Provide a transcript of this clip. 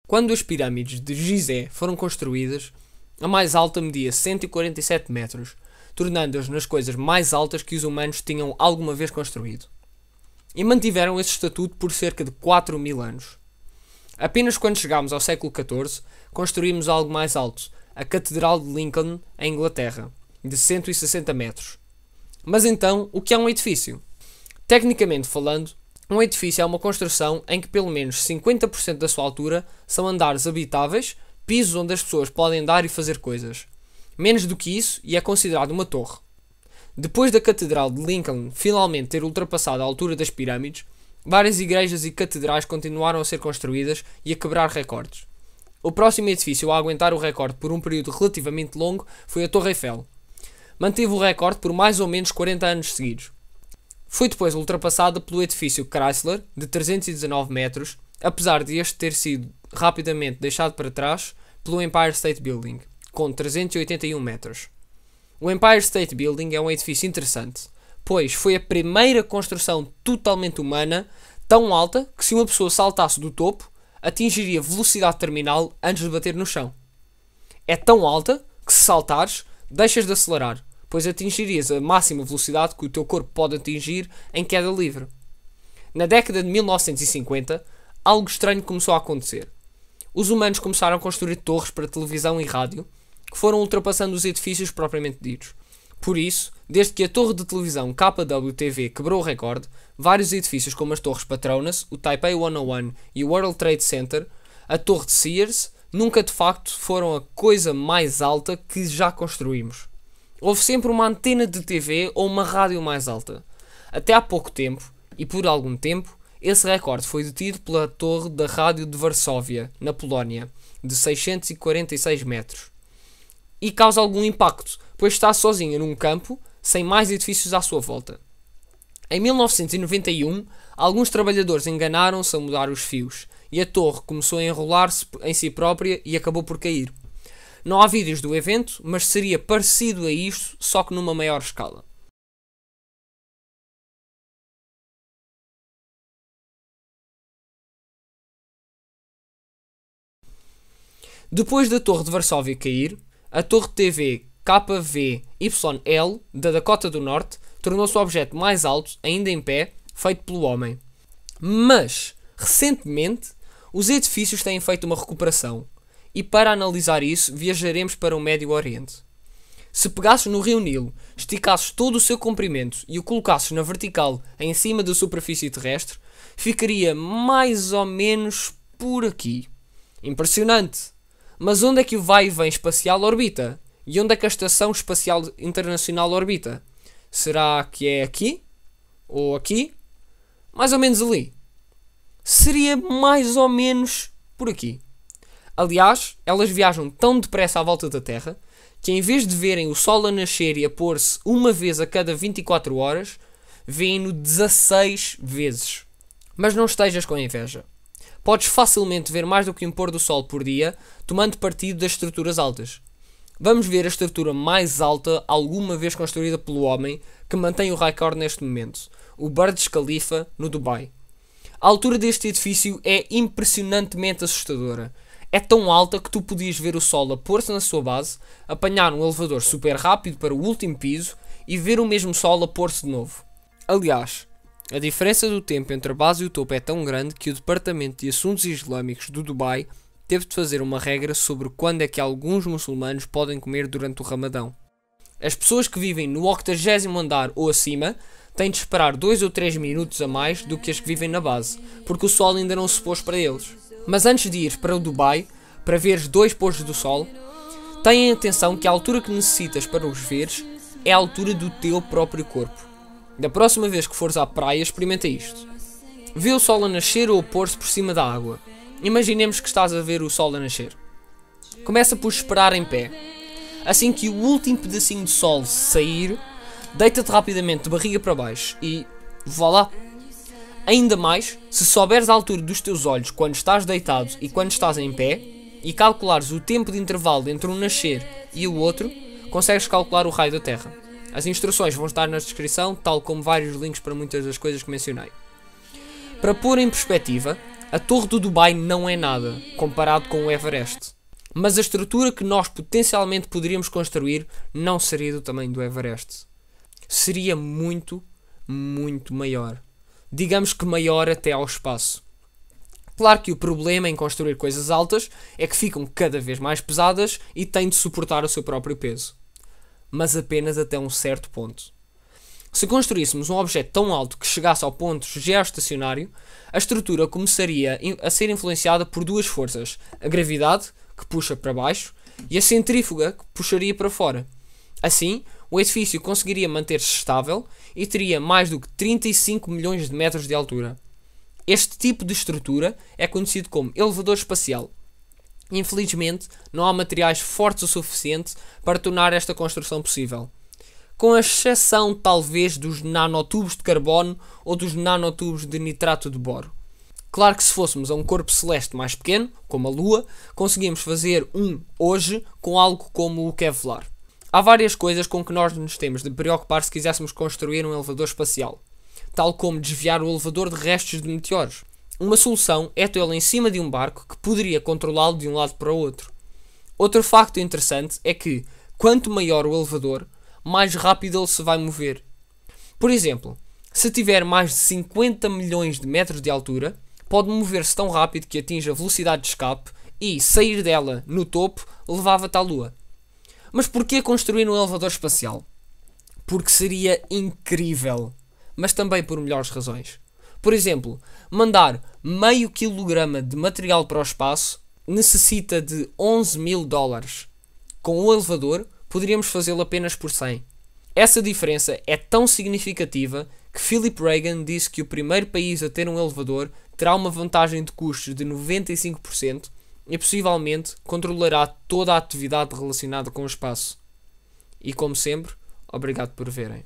Quando as pirâmides de Gizé foram construídas, a mais alta media 147 metros, tornando-as nas coisas mais altas que os humanos tinham alguma vez construído. E mantiveram esse estatuto por cerca de 4.000 anos. Apenas quando chegámos ao século XIV, construímos algo mais alto, a Catedral de Lincoln, em Inglaterra, de 160 metros. Mas então, o que é um edifício? Tecnicamente falando, um edifício é uma construção em que pelo menos 50% da sua altura são andares habitáveis, pisos onde as pessoas podem andar e fazer coisas. Menos do que isso e é considerado uma torre. Depois da Catedral de Lincoln finalmente ter ultrapassado a altura das pirâmides, várias igrejas e catedrais continuaram a ser construídas e a quebrar recordes. O próximo edifício a aguentar o recorde por um período relativamente longo foi a Torre Eiffel. Manteve o recorde por mais ou menos 40 anos seguidos. Foi depois ultrapassada pelo edifício Chrysler, de 319 metros, apesar de este ter sido rapidamente deixado para trás pelo Empire State Building, com 381 metros. O Empire State Building é um edifício interessante, pois foi a primeira construção totalmente humana tão alta que se uma pessoa saltasse do topo, atingiria velocidade terminal antes de bater no chão. É tão alta que se saltares, deixas de acelerar, pois atingirias a máxima velocidade que o teu corpo pode atingir em queda livre. Na década de 1950, algo estranho começou a acontecer. Os humanos começaram a construir torres para televisão e rádio, que foram ultrapassando os edifícios propriamente ditos. Por isso, desde que a torre de televisão KWTV quebrou o recorde, vários edifícios como as torres Petronas, o Taipei 101 e o World Trade Center, a torre de Sears, nunca de facto foram a coisa mais alta que já construímos. Houve sempre uma antena de TV ou uma rádio mais alta. Até há pouco tempo, e por algum tempo, esse recorde foi detido pela torre da rádio de Varsóvia, na Polónia, de 646 metros. E causa algum impacto, pois está sozinha num campo, sem mais edifícios à sua volta. Em 1991, alguns trabalhadores enganaram-se a mudar os fios, e a torre começou a enrolar-se em si própria e acabou por cair. Não há vídeos do evento, mas seria parecido a isto, só que numa maior escala. Depois da Torre de Varsóvia cair, a Torre de TV KVYL da Dakota do Norte tornou-se o objeto mais alto, ainda em pé, feito pelo homem. Mas, recentemente, os edifícios têm feito uma recuperação. E para analisar isso, viajaremos para o Médio Oriente. Se pegasses no rio Nilo, esticasses todo o seu comprimento e o colocasses na vertical em cima da superfície terrestre, ficaria mais ou menos por aqui. Impressionante! Mas onde é que o vai e vem espacial orbita? E onde é que a Estação Espacial Internacional orbita? Será que é aqui? Ou aqui? Mais ou menos ali. Seria mais ou menos por aqui. Aliás, elas viajam tão depressa à volta da Terra que em vez de verem o Sol a nascer e a pôr-se uma vez a cada 24 horas, veem-no 16 vezes. Mas não estejas com inveja. Podes facilmente ver mais do que um pôr do Sol por dia, tomando partido das estruturas altas. Vamos ver a estrutura mais alta alguma vez construída pelo homem, que mantém o recorde neste momento, o Burj Khalifa, no Dubai. A altura deste edifício é impressionantemente assustadora. É tão alta que tu podias ver o Sol a pôr-se na sua base, apanhar um elevador super rápido para o último piso e ver o mesmo Sol a pôr-se de novo. Aliás, a diferença do tempo entre a base e o topo é tão grande que o Departamento de Assuntos Islâmicos do Dubai teve de fazer uma regra sobre quando é que alguns muçulmanos podem comer durante o Ramadão. As pessoas que vivem no 80º andar ou acima têm de esperar 2 ou 3 minutos a mais do que as que vivem na base, porque o Sol ainda não se pôs para eles. Mas antes de ir para o Dubai, para veres 2 pôres do Sol, tenha atenção que a altura que necessitas para os veres é a altura do teu próprio corpo. Da próxima vez que fores à praia, experimenta isto. Vê o Sol a nascer ou a pôr-se por cima da água. Imaginemos que estás a ver o Sol a nascer. Começa por esperar em pé. Assim que o último pedacinho de Sol sair, deita-te rapidamente de barriga para baixo e voilà. Ainda mais, se souberes a altura dos teus olhos quando estás deitado e quando estás em pé, e calculares o tempo de intervalo entre um nascer e o outro, consegues calcular o raio da Terra. As instruções vão estar na descrição, tal como vários links para muitas das coisas que mencionei. Para pôr em perspectiva, A Torre do Dubai não é nada, comparado com o Everest. Mas a estrutura que nós potencialmente poderíamos construir não seria do tamanho do Everest. Seria muito, muito maior. Digamos que maior até ao espaço. Claro que o problema em construir coisas altas é que ficam cada vez mais pesadas e têm de suportar o seu próprio peso. Mas apenas até um certo ponto. Se construíssemos um objeto tão alto que chegasse ao ponto geoestacionário, a estrutura começaria a ser influenciada por duas forças: a gravidade, que puxa para baixo, e a centrífuga, que puxaria para fora. Assim, o edifício conseguiria manter-se estável e teria mais do que 35 milhões de metros de altura. Este tipo de estrutura é conhecido como elevador espacial. Infelizmente, não há materiais fortes o suficiente para tornar esta construção possível. Com exceção, talvez, dos nanotubos de carbono ou dos nanotubos de nitrato de boro. Claro que se fôssemos a um corpo celeste mais pequeno, como a Lua, conseguimos fazer hoje com algo como o Kevlar. Há várias coisas com que nós nos temos de preocupar se quiséssemos construir um elevador espacial, tal como desviar o elevador de restos de meteoros. Uma solução é tê-lo em cima de um barco que poderia controlá-lo de um lado para o outro. Outro facto interessante é que, quanto maior o elevador, mais rápido ele se vai mover. Por exemplo, se tiver mais de 50 milhões de metros de altura, pode mover-se tão rápido que atinge a velocidade de escape e sair dela no topo levava-te à Lua. Mas porquê construir um elevador espacial? Porque seria incrível, mas também por melhores razões. Por exemplo, mandar meio quilograma de material para o espaço necessita de 11 mil dólares. Com o elevador, poderíamos fazê-lo apenas por 100. Essa diferença é tão significativa que Philip Reagan disse que o primeiro país a ter um elevador terá uma vantagem de custos de 95% e possivelmente controlará toda a atividade relacionada com o espaço. E como sempre, obrigado por verem.